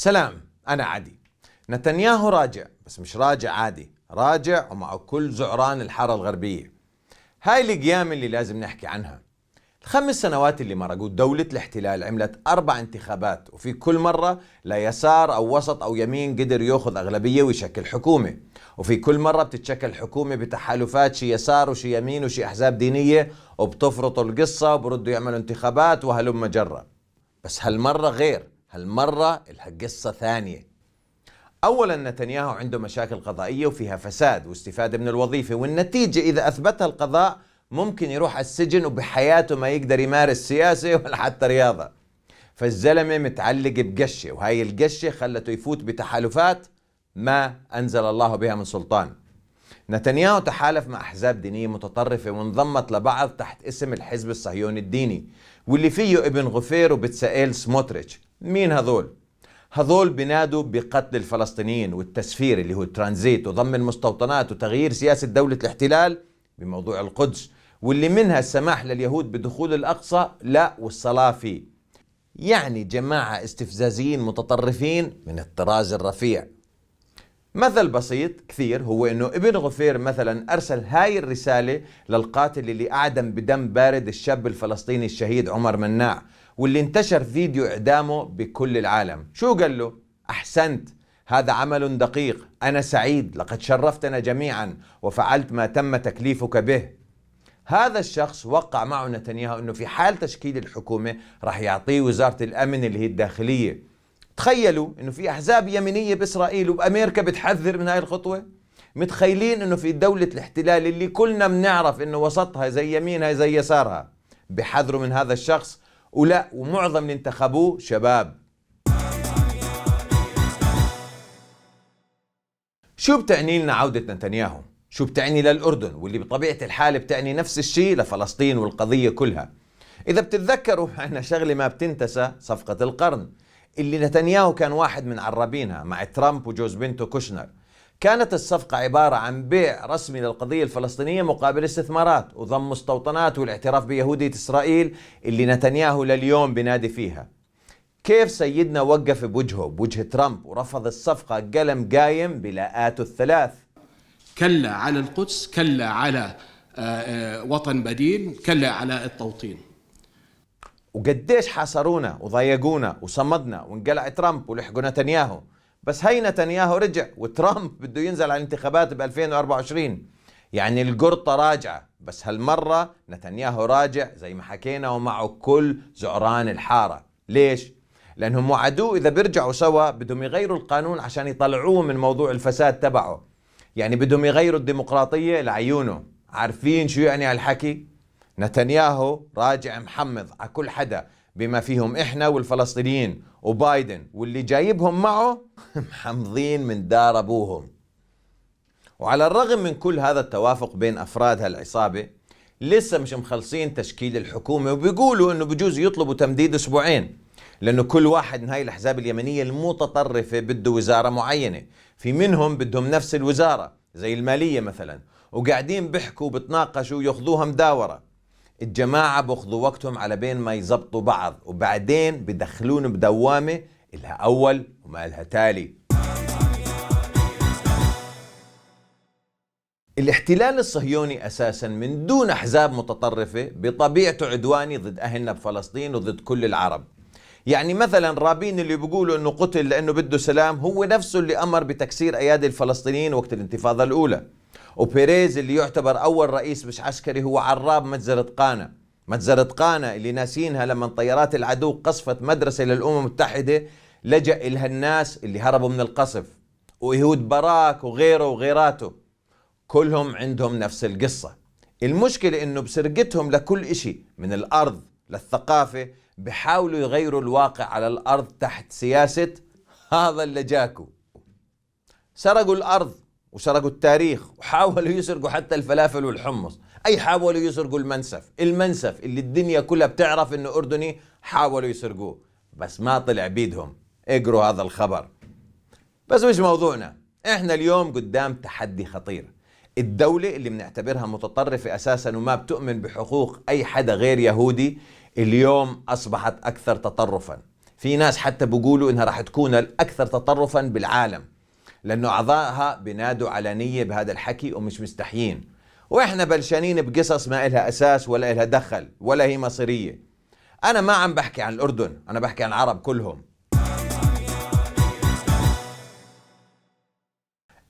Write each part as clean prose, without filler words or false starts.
سلام، أنا عدي. نتنياهو راجع، بس مش راجع عادي، راجع ومع كل زعران الحارة الغربية. هاي القيام اللي لازم نحكي عنها. ال5 سنوات اللي مرقوا دولة الاحتلال عملت 4 انتخابات، وفي كل مرة لا يسار أو وسط أو يمين قدر يأخذ أغلبية ويشكل حكومة، وفي كل مرة بتتشكل حكومة بتحالفات شي يسار وشي يمين وشي أحزاب دينية، وبتفرطوا القصة وبردوا يعملوا انتخابات وهلم جرة. بس هالمرة غير، هالمرة القصة ثانية. أولا نتنياهو عنده مشاكل قضائية وفيها فساد واستفادة من الوظيفة، والنتيجة إذا أثبتها القضاء ممكن يروح السجن وبحياته ما يقدر يمارس سياسة ولا حتى رياضة. فالزلمة متعلق بقشة، وهاي القشة خلته يفوت بتحالفات ما أنزل الله بها من سلطان. نتنياهو تحالف مع أحزاب دينية متطرفة وانضمت لبعض تحت اسم الحزب الصهيوني الديني، واللي فيه ابن غفير وبتسائيل سموتريتش. مين هذول؟ هذول بنادوا بقتل الفلسطينيين والتسفير اللي هو الترانزيت وضم المستوطنات وتغيير سياسة دولة الاحتلال بموضوع القدس، واللي منها السماح لليهود بدخول الأقصى لا والصلاة فيه. يعني جماعة استفزازيين متطرفين من الطراز الرفيع. مثل بسيط كثير هو انه ابن غفير مثلا ارسل هاي الرسالة للقاتل اللي اعدم بدم بارد الشاب الفلسطيني الشهيد عمر مناع، واللي انتشر فيديو اعدامه بكل العالم. شو قال له؟ احسنت، هذا عمل دقيق، انا سعيد، لقد شرفتنا جميعا وفعلت ما تم تكليفك به. هذا الشخص وقع معه نتنياهو انه في حال تشكيل الحكومة راح يعطيه وزارة الامن اللي هي الداخلية. تخيلوا انه في احزاب يمينية باسرائيل وبامريكا بتحذر من هاي الخطوة. متخيلين انه في دولة الاحتلال اللي كلنا بنعرف انه وسطها زي يمينها زي يسارها بحذروا من هذا الشخص، ولا ومعظم اللي انتخبوه شباب. شو بتعني لنا عودة نتنياهو؟ شو بتعني للأردن، واللي بطبيعة الحال بتعني نفس الشيء لفلسطين والقضية كلها؟ إذا بتتذكروا عنا شغلة ما بتنتسى، صفقة القرن اللي نتنياهو كان واحد من عرابينها مع ترامب وجوز بنته كوشنر. كانت الصفقة عبارة عن بيع رسمي للقضية الفلسطينية مقابل استثمارات وضم مستوطنات والاعتراف بيهودية إسرائيل اللي نتنياهو لليوم بنادي فيها. كيف سيدنا وقف بوجه ترامب ورفض الصفقة قلم قايم بلاءاته الثلاث؟ كلا على القدس، كلا على وطن بديل، كلا على التوطين. وقديش حاصرونا وضايقونا وصمدنا وانقلع ترامب ولحقوا نتنياهو. بس هي نتنياهو رجع وترامب بده ينزل على الانتخابات ب 2024. يعني القرطة راجعة، بس هالمرة نتنياهو راجع زي ما حكينا ومعه كل زعران الحارة. ليش؟ لأنهم وعدوه إذا بيرجعوا سوا بدهم يغيروا القانون عشان يطلعوه من موضوع الفساد تبعه. يعني بدهم يغيروا الديمقراطية لعيونه. عارفين شو يعني هالحكي؟ نتنياهو راجع محمض على كل حدا بما فيهم إحنا والفلسطينيين وبايدن واللي جايبهم معه محمضين من دار أبوهم. وعلى الرغم من كل هذا التوافق بين أفراد هالعصابة لسه مش مخلصين تشكيل الحكومة، وبيقولوا إنه بجوز يطلبوا تمديد أسبوعين، لأنه كل واحد من هاي الأحزاب اليمنية المتطرفة بده وزارة معينة. في منهم بدهم نفس الوزارة زي المالية مثلا، وقاعدين بيحكوا وبتناقشوا ياخذوها مداورة. الجماعة بأخذوا وقتهم على بين ما يزبطوا بعض، وبعدين بدخلون بدوامة إلها أول وما إلها تالي. الاحتلال الصهيوني أساسا من دون أحزاب متطرفة بطبيعته عدواني ضد أهلنا بفلسطين وضد كل العرب. يعني مثلا رابين اللي بيقولوا انه قتل لانه بده سلام هو نفسه اللي امر بتكسير ايادي الفلسطينيين وقت الانتفاضة الاولى. وبيريز اللي يعتبر اول رئيس مش عسكري هو عراب مجزرة قانا. مجزرة قانا اللي ناسينها لما طيارات العدو قصفت مدرسة للامم المتحدة لجأ إلها الناس اللي هربوا من القصف. ويهود باراك وغيره وغيراته كلهم عندهم نفس القصة. المشكلة انه بسرقتهم لكل اشي من الارض للثقافة بحاولوا يغيروا الواقع على الأرض تحت سياسة هذا اللي جاكو. سرقوا الأرض وسرقوا التاريخ وحاولوا يسرقوا حتى الفلافل والحمص. أي حاولوا يسرقوا المنسف اللي الدنيا كلها بتعرف إنه أردني، حاولوا يسرقوه بس ما طلع بيدهم. اقروا هذا الخبر. بس مش موضوعنا. احنا اليوم قدام تحدي خطير. الدولة اللي بنعتبرها متطرفة أساسا وما بتؤمن بحقوق أي حدا غير يهودي اليوم أصبحت أكثر تطرفا. في ناس حتى بيقولوا إنها راح تكون الأكثر تطرفا بالعالم، لأنه أعضائها بينادوا علنية بهذا الحكي ومش مستحيين، وإحنا بلشانين بقصص ما إلها أساس ولا إلها دخل ولا هي مصيرية. أنا ما عم بحكي عن الأردن، أنا بحكي عن العرب كلهم.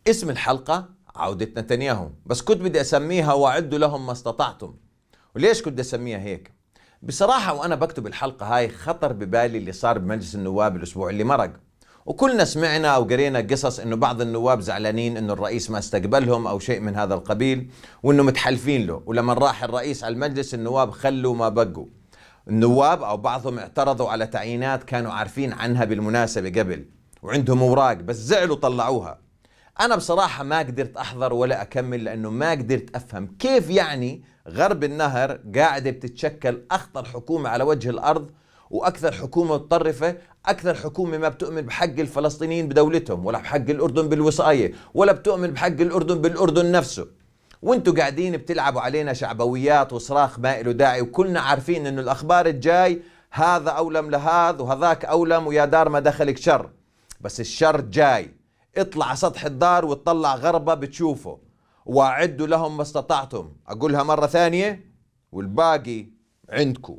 اسم الحلقة عودة نتنياهو، بس كنت بدي أسميها وأعدوا لهم ما استطعتم. وليش كنت أسميها هيك؟ بصراحة وأنا بكتب الحلقة هاي خطر ببالي اللي صار بمجلس النواب الأسبوع اللي مرق، وكلنا سمعنا أو قرينا قصص إنه بعض النواب زعلانين إنه الرئيس ما استقبلهم أو شيء من هذا القبيل، وإنه متحلفين له، ولما راح الرئيس على المجلس النواب خلوا ما بقوا. النواب أو بعضهم اعترضوا على تعيينات كانوا عارفين عنها بالمناسبة قبل وعندهم أوراق، بس زعلوا طلعوها. أنا بصراحة ما قدرت أحضر ولا أكمل، لأنه ما قدرت أفهم كيف يعني غرب النهر قاعدة بتتشكل أخطر حكومة على وجه الأرض، وأكثر حكومة متطرفة، أكثر حكومة ما بتؤمن بحق الفلسطينيين بدولتهم، ولا بحق الأردن بالوصاية، ولا بتؤمن بحق الأردن بالأردن نفسه. وانتوا قاعدين بتلعبوا علينا شعبويات وصراخ ما إله داعي، وكلنا عارفين إنه الأخبار الجاي هذا أولم لهذا وهذاك أولم ويا دار ما دخلك شر، بس الشر جاي. اطلع على سطح الدار وتطلع غربة بتشوفه، واعدوا لهم ما استطعتم. أقولها مرة ثانية والباقي عندكم.